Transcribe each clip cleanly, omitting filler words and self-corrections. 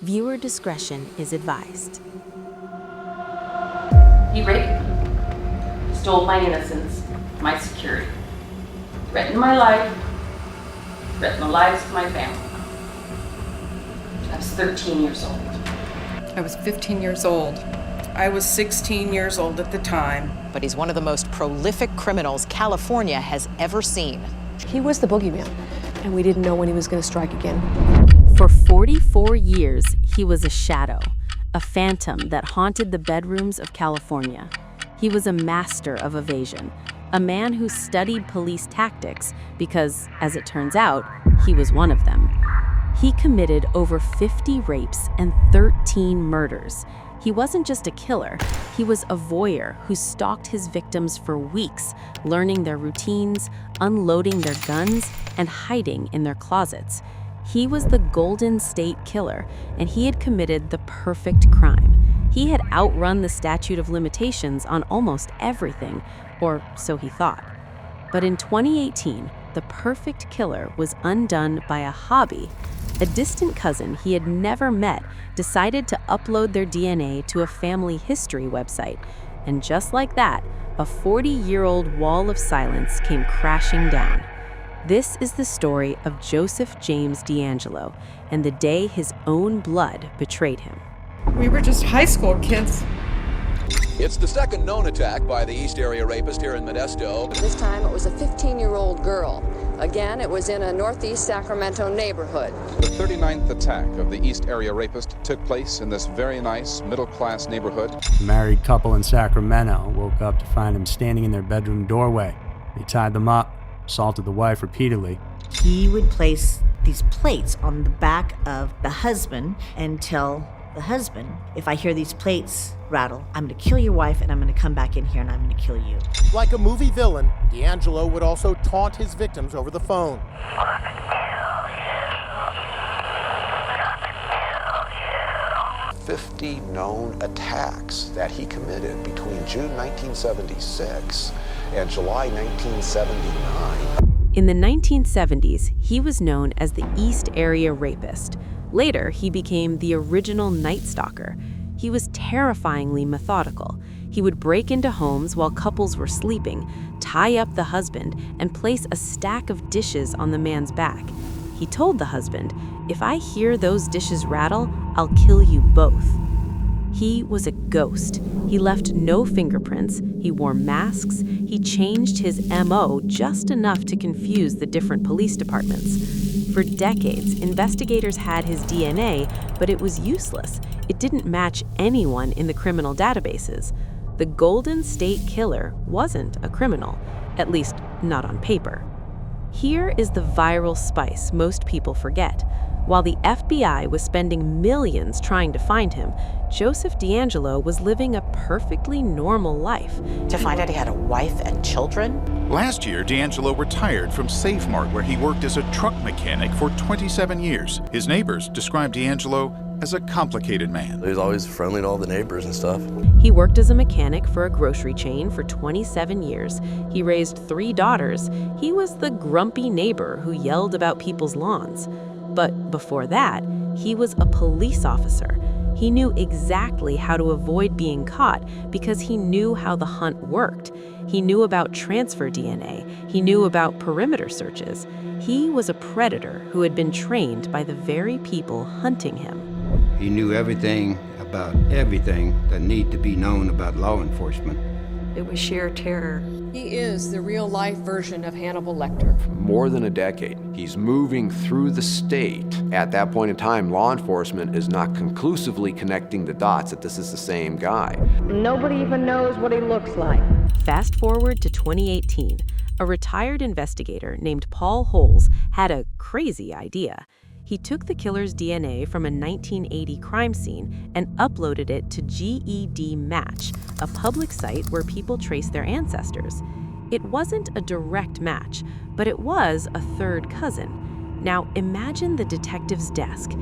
Viewer discretion is advised. He raped me, stole my innocence, my security, threatened my life, threatened the lives of my family. I was 13 years old. I was 15 years old. I was 16 years old at the time. But he's one of the most prolific criminals California has ever seen. He was the boogeyman, and we didn't know when he was going to strike again. For 44 years, he was a shadow, a phantom that haunted the bedrooms of California. He was a master of evasion, a man who studied police tactics because, as it turns out, he was one of them. He committed over 50 rapes and 13 murders. He wasn't just a killer, he was a voyeur who stalked his victims for weeks, learning their routines, unloading their guns, and hiding in their closets. He was the Golden State Killer, and he had committed the perfect crime. He had outrun the statute of limitations on almost everything, or so he thought. But in 2018, the perfect killer was undone by a hobby. A distant cousin he had never met decided to upload their DNA to a family history website. And just like that, a 40-year-old wall of silence came crashing down. This is the story of Joseph James DeAngelo and the day his own blood betrayed him. We were just high school kids. It's the second known attack by the East Area rapist here in Modesto. This time it was a 15-year-old girl. Again, it was in a northeast Sacramento neighborhood. The 39th attack of the East Area rapist took place in this very nice middle-class neighborhood. A married couple in Sacramento woke up to find him standing in their bedroom doorway. They tied them up, assaulted the wife repeatedly. He would place these plates on the back of the husband and tell the husband, if I hear these plates rattle, I'm going to kill your wife and I'm going to come back in here and I'm going to kill you. Like a movie villain, DeAngelo would also taunt his victims over the phone. 50 known attacks that he committed between June 1976 and July 1979. In the 1970s, he was known as the East Area Rapist. Later, he became the original Night Stalker. He was terrifyingly methodical. He would break into homes while couples were sleeping, tie up the husband, and place a stack of dishes on the man's back. He told the husband, "If I hear those dishes rattle, I'll kill you both." He was a ghost. He left no fingerprints, he wore masks, he changed his MO just enough to confuse the different police departments. For decades, investigators had his DNA, but it was useless. It didn't match anyone in the criminal databases. The Golden State Killer wasn't a criminal, at least not on paper. Here is the viral spice most people forget. While the FBI was spending millions trying to find him, Joseph DeAngelo was living a perfectly normal life. To find out he had a wife and children? Last year, DeAngelo retired from SafeMart, where he worked as a truck mechanic for 27 years. His neighbors described DeAngelo as a complicated man. He was always friendly to all the neighbors and stuff. He worked as a mechanic for a grocery chain for 27 years. He raised 3 daughters. He was the grumpy neighbor who yelled about people's lawns. But before that, he was a police officer. He knew exactly how to avoid being caught because he knew how the hunt worked. He knew about transfer DNA. He knew about perimeter searches. He was a predator who had been trained by the very people hunting him. He knew everything about everything that needed to be known about law enforcement. It was sheer terror. He is the real-life version of Hannibal Lecter. For more than a decade, he's moving through the state. At that point in time, law enforcement is not conclusively connecting the dots that this is the same guy. Nobody even knows what he looks like. Fast forward to 2018. A retired investigator named Paul Holes had a crazy idea. He took the killer's DNA from a 1980 crime scene and uploaded it to GED Match, a public site where people trace their ancestors. It wasn't a direct match, but it was a third cousin. Now imagine the detective's desk,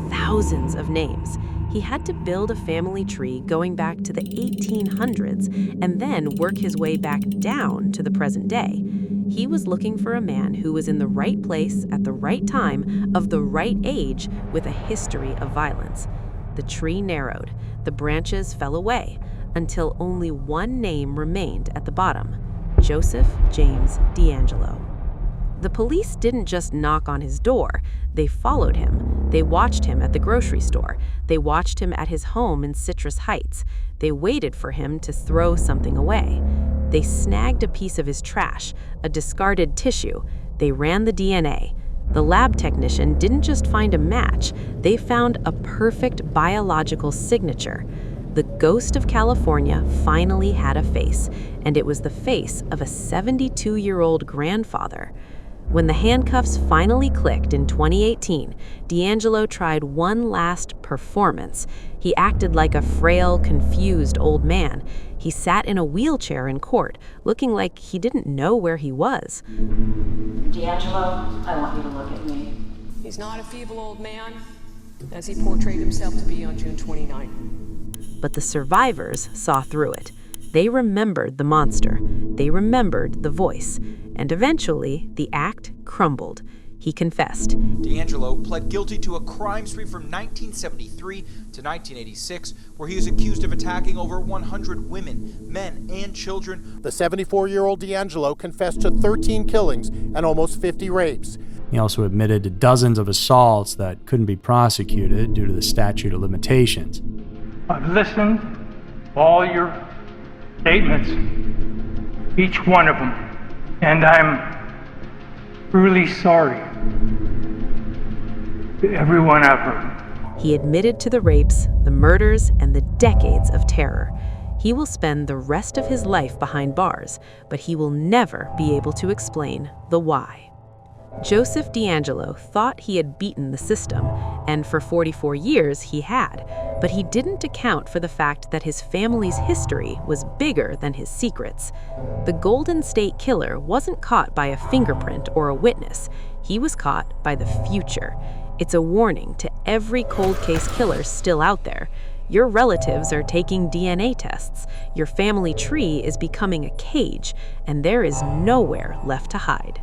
thousands of names. He had to build a family tree going back to the 1800s and then work his way back down to the present day. He was looking for a man who was in the right place at the right time, of the right age, with a history of violence. The tree narrowed, the branches fell away, until only one name remained at the bottom: Joseph James DeAngelo. The police didn't just knock on his door, they followed him. They watched him at the grocery store. They watched him at his home in Citrus Heights. They waited for him to throw something away. They snagged a piece of his trash, a discarded tissue. They ran the DNA. The lab technician didn't just find a match, they found a perfect biological signature. The ghost of California finally had a face, and it was the face of a 72-year-old grandfather. When the handcuffs finally clicked in 2018, DeAngelo tried one last performance. He acted like a frail, confused old man. He sat in a wheelchair in court, looking like he didn't know where he was. DeAngelo, I want you to look at me. He's not a feeble old man, as he portrayed himself to be on June 29. But the survivors saw through it. They remembered the monster. They remembered the voice. And eventually, the act crumbled. He confessed. DeAngelo pled guilty to a crime spree from 1973 to 1986, where he is accused of attacking over 100 women, men, and children. The 74-year-old DeAngelo confessed to 13 killings and almost 50 rapes. He also admitted to dozens of assaults that couldn't be prosecuted due to the statute of limitations. I've listened to all your statements, each one of them, and I'm really sorry to everyone I've hurt. He admitted to the rapes, the murders, and the decades of terror. He will spend the rest of his life behind bars, but he will never be able to explain the why. Joseph DeAngelo thought he had beaten the system, and for 44 years he had, but he didn't account for the fact that his family's history was bigger than his secrets. The Golden State Killer wasn't caught by a fingerprint or a witness. He was caught by the future. It's a warning to every cold case killer still out there. Your relatives are taking DNA tests. Your family tree is becoming a cage, and there is nowhere left to hide.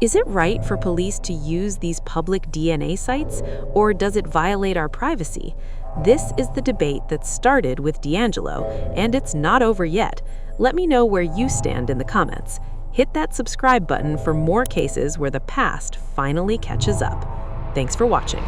Is it right for police to use these public DNA sites, or does it violate our privacy? This is the debate that started with DeAngelo, and it's not over yet. Let me know where you stand in the comments. Hit that subscribe button for more cases where the past finally catches up. Thanks for watching.